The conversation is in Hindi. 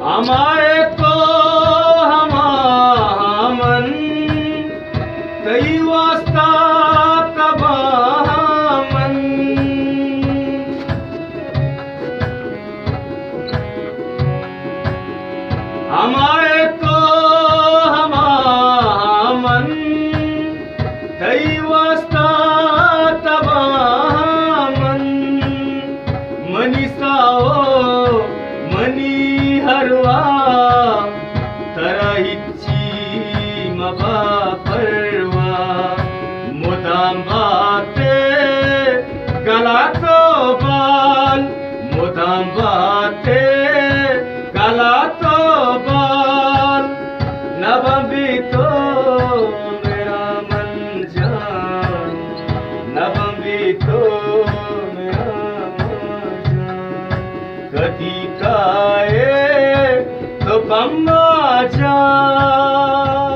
हमारे को हमामन तई वास्ता तबामन हमारे को हमामन तई वास्ता तबामन मनीषाओ मनी हरवा तरहिची मबा परवा मुदाम बाते गला तो बाल मुदाम बाते गला तो बाल नबी तो मेरा मन जान नबी तो मेरा मन जान कदी काए तो बम्मा जान